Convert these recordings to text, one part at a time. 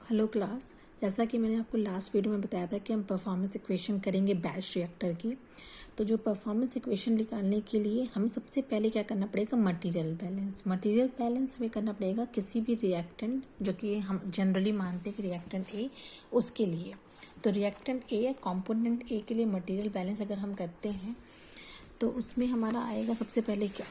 Hello class. जैसा कि मैंने आपको लास्ट वीडियो में बताया था कि हम परफॉर्मेंस इक्वेशन करेंगे बैच रिएक्टर की। तो जो परफॉर्मेंस इक्वेशन निकालने के लिए हमें सबसे पहले क्या करना पड़ेगा, मटेरियल बैलेंस हमें करना पड़ेगा किसी भी रिएक्टेंट, जो कि हम जनरली मानते हैं कि रिएक्टेंट ए, उसके लिए। तो रिएक्टेंट ए या कॉम्पोनेंट ए के लिए मटेरियल बैलेंस अगर हम करते हैं तो उसमें हमारा आएगा सबसे पहले क्या,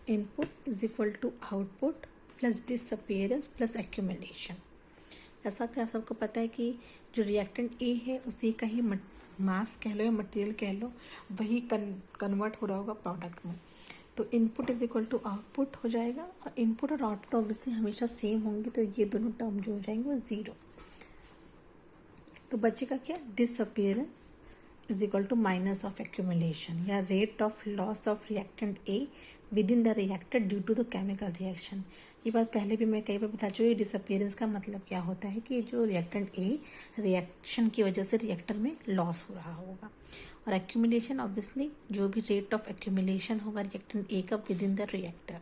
input is equal to output plus disappearance plus accumulation. ऐसा क्या सबको पता है कि जो रिएक्टेंट ए है उसी का ही मास कह लो या मटेरियल कह लो, वही कन्वर्ट हो रहा होगा प्रोडक्ट में। तो input is equal to output हो जाएगा, और इनपुट और आउटपुट ऑब्वियसली हमेशा सेम होंगे, तो ये दोनों टर्म जो हो जाएंगे वो जीरो। तो बचेगा क्या, disappearance is equal to minus of accumulation या rate of loss of reactant A within the reactor due to the chemical reaction. ये बात पहले भी मैं कई बार बता चुकी हूँ। डिसअपियरेंस का मतलब क्या होता है कि जो रिएक्टेंट ए रिएक्शन की वजह से रिएक्टर में लॉस हो रहा होगा, और एक्यूमुलेशन ऑब्वियसली जो भी रेट ऑफ एक्यूमुलेशन होगा रिएक्टेंट ए का विद इन द रिएक्टर।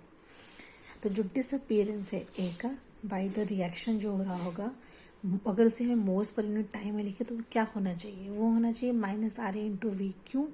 तो जो डिसअपियरेंस है ए का बाय द रिएक्शन जो हो रहा होगा, अगर उसे हमें मोल्स पर यूनिट टाइम में लिखे तो क्या होना चाहिए, वो होना चाहिए minus R A into V. क्यों,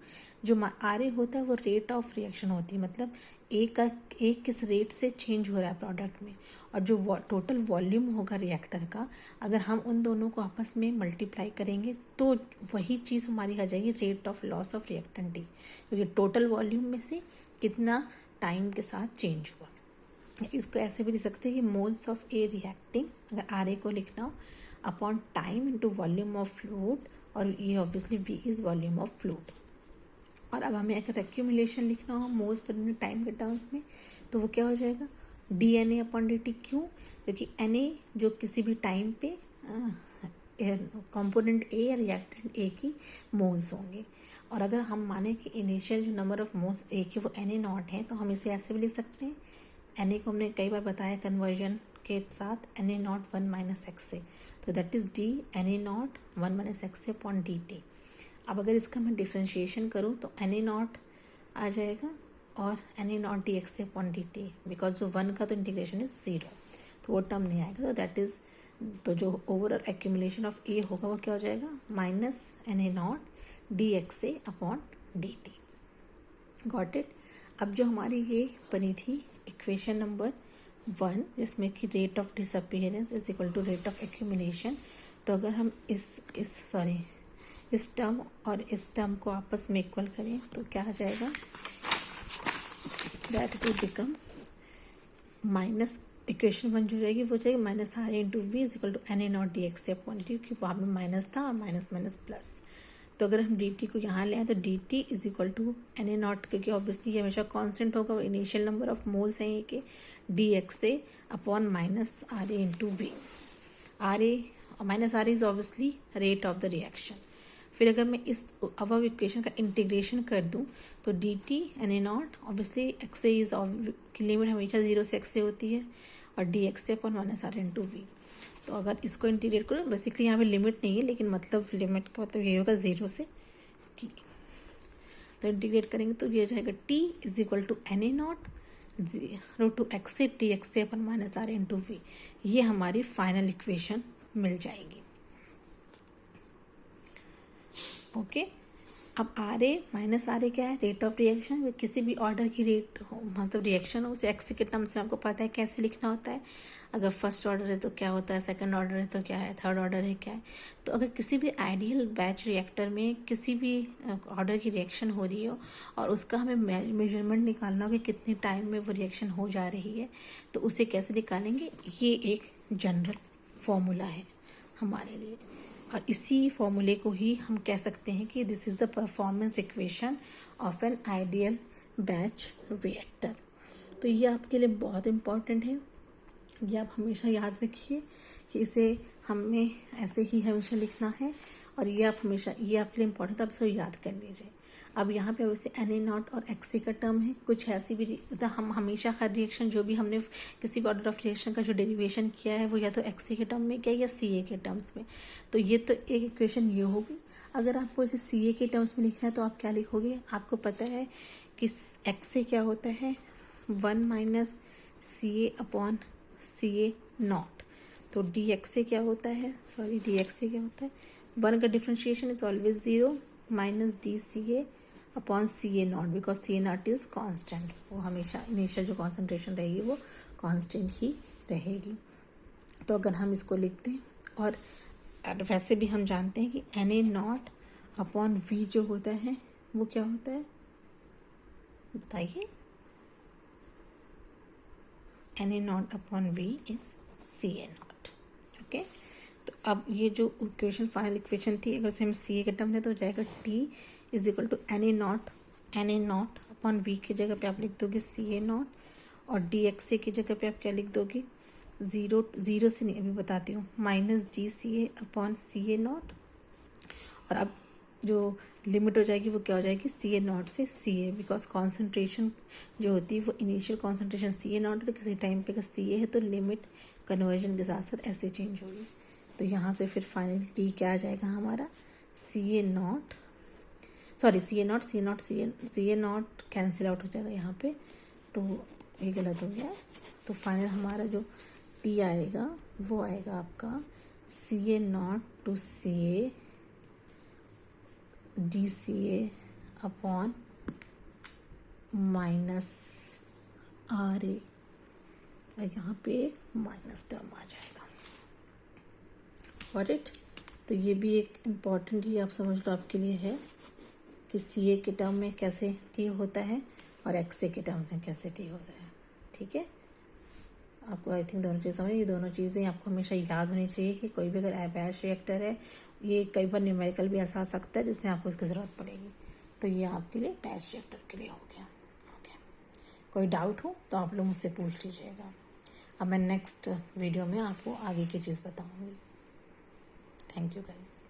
जो आर ए होता है वो रेट ऑफ रिएक्शन होती है, मतलब ए किस रेट से चेंज हो रहा है प्रोडक्ट में, और जो टोटल वॉल्यूम होगा रिएक्टर का, अगर हम उन दोनों को आपस में मल्टीप्लाई करेंगे तो वही चीज़ हमारी आ जाएगी rate of loss of reactant D, क्योंकि टोटल वॉल्यूम में से कितना टाइम के साथ चेंज हुआ। इसको ऐसे भी लिख सकते हैं कि मोल्स ऑफ ए रिएक्टिंग, अगर आर ए को लिखना हो, upon time into volume of fluid, और ये obviously V is volume of fluid. और अब हमें अगर एक्यूमुलेशन लिखना हो मोल्स पर यूनिट टाइम के टर्म्स में, तो वो क्या हो जाएगा, D N A upon D T. क्यों, क्योंकि एन ए जो किसी भी टाइम पे कंपोनेंट ए या रिएक्टेंट ए की मोल्स होंगे, और अगर हम माने कि इनिशियल जो नंबर ऑफ मोल्स ए के वो एन ए नॉट है, तो हम इसे ऐसे भी लिख सकते हैं। एन ए को हमने कई बार बताया कन्वर्जन के साथ, N A not one minus X से, तो that is D N A not one minus X से अपॉन डी टी। अब अगर इसका मैं डिफ्रेंशिएशन करूँ तो एन ए नॉट आ जाएगा और N A not D x से अपॉन डी टी, बिकॉज जो वन का तो इंटीग्रेशन इज जीरो, तो वो टर्म नहीं आएगा। तो दैट इज, तो जो ओवरऑल एक्यूमुलेशन ऑफ ए होगा वो क्या हो जाएगा, minus N A not D x से upon D T. Got it. अब जो हमारी ये बनी थी इक्वेशन नंबर 1, जिसमें कि rate of disappearance is equal to rate of accumulation, तो अगर हम इस टर्म और इस टर्म को आपस में इक्वल करें तो क्या हो जाएगा, that will become minus, equation 1 जो जाएगी वो जाएगी minus R A into V is equal to N A not D x से अपॉन डी टी, क्योंकि वहाँ में माइनस था और माइनस माइनस प्लस। तो अगर हम डी टी को यहाँ ले आए तो D T is equal to N A not, क्योंकि ऑब्वियसली ये हमेशा कांस्टेंट होगा, वो इनिशियल नंबर ऑफ मोल्स हैं ये के, डी एक्स से upon minus R A into V. R A minus R A is obviously rate of the reaction. फिर अगर मैं इस अबव इक्वेशन का इंटीग्रेशन कर दूं तो D T N A not obviously X से इज की लिमिट हमेशा 0 से एक्स से होती है, और डी एक्स से upon minus R into V. तो अगर इसको इंटीग्रेट करो, बेसिकली यहाँ पे लिमिट नहीं है, लेकिन मतलब लिमिट का मतलब ये होगा 0 से टी। तो इंटीग्रेट करेंगे तो ये जाएगा T is equal to N A not root to X से टी एक्स से upon minus R into V. ये हमारी फाइनल इक्वेशन मिल जाएगी। ओके। अब R A minus R A क्या है, रेट ऑफ रिएक्शन। किसी भी ऑर्डर की रेट हो, मतलब रिएक्शन हो, उसे एक्स के टर्म्स में आपको पता है कैसे लिखना होता है। अगर फर्स्ट ऑर्डर है तो क्या होता है, सेकंड ऑर्डर है तो क्या है, थर्ड ऑर्डर है क्या है। तो अगर किसी भी आइडियल बैच रिएक्टर में किसी भी ऑर्डर की रिएक्शन हो रही हो और उसका हमें मेजरमेंट निकालना हो कि कितने टाइम में वो रिएक्शन हो जा रही है, तो उसे कैसे निकालेंगे, ये एक जनरल फॉर्मूला है हमारे लिए, और इसी फॉर्मूले को ही हम कह सकते हैं कि this is the performance equation of an ideal batch reactor. तो ये आपके लिए बहुत इम्पॉर्टेंट है, ये आप हमेशा याद रखिए कि इसे हमें ऐसे ही हमेशा लिखना है, और ये आप हमेशा, ये आपके लिए इम्पोर्टेंट है, आप इसे याद कर लीजिए। अब यहाँ पे वैसे एन ए नॉट और एक्स सी का टर्म है, कुछ ऐसी भी, मतलब हम हमेशा हर रिएक्शन जो भी हमने किसी भी ऑर्डर ऑफ रिएक्शन का जो डेरिवेशन किया है वो या तो एक्स सी के टर्म में किया या सी ए के टर्म्स में। तो ये तो एक इक्वेशन ये होगी। अगर आपको इसे सी ए के टर्म्स में लिखना है तो आप क्या लिखोगे, आपको पता है कि एक्स से क्या होता है, 1 minus C A upon C A not. तो डी एक्स से क्या होता है, सॉरी डी एक्स से क्या होता है, 1 का differentiation is always 0 minus D C A upon C A not, because C A not is constant. वो हमेशा इनिशियल जो कॉन्सेंट्रेशन रहेगी वो कॉन्स्टेंट ही रहेगी। तो अगर हम इसको लिखते हैं, और वैसे भी हम जानते हैं कि N A not upon V जो होता है वो क्या होता है, बताइए। N A not upon V is C A not. Okay, तो अब ये जो इक्वेशन फाइनल इक्वेशन थी, अगर से हम सी ए का टर्म लें तो हो जाएगा T is equal to N A not upon V की जगह पे आप लिख दोगे सी ए नॉट, और डी एक्स ए की जगह पे आप क्या लिख दोगे, जीरो से नहीं, अभी बताती हूँ, minus D C A upon C A not. और अब जो लिमिट हो जाएगी वो क्या हो जाएगी, सी ए नॉट से सी ए, बिकॉज कॉन्सेंट्रेशन जो होती है वो initial concentration C A not है, किसी टाइम पे अगर सी ए है तो लिमिट कन्वर्जन के साथ साथ ऐसे चेंज होगी। तो यहाँ से फिर फाइनल टी क्या आ जाएगा हमारा, C A naught, sorry C A naught cancel out हो जाएगा यहाँ पे, तो ये गलत हो गया। तो फाइनल हमारा जो टी आएगा वो आएगा आपका C A naught to C A D C A upon minus R A, यहाँ पे एक माइनस टर्म आ जाएगा। Got it. तो ये भी एक इम्पॉर्टेंट ही आप समझ लो आपके लिए है कि सी ए के टर्म में कैसे टी होता है और एक्स ए के टर्म में कैसे टी होता है। ठीक है, आपको आई थिंक दोनों चीज़ समझ, ये दोनों चीज़ें आपको हमेशा याद होनी चाहिए कि कोई भी अगर बैच रिएक्टर है, ये कई बार न्यूमेरिकल भी ऐसा आ सकता है जिसमें आपको इसकी ज़रूरत पड़ेगी। तो ये आपके लिए बैच रिएक्टर के लिए हो गया। ओके, कोई डाउट हो तो आप लोग मुझसे पूछ लीजिएगा। अब मैं नेक्स्ट वीडियो में आपको आगे की चीज़ बताऊँगी। Thank you guys.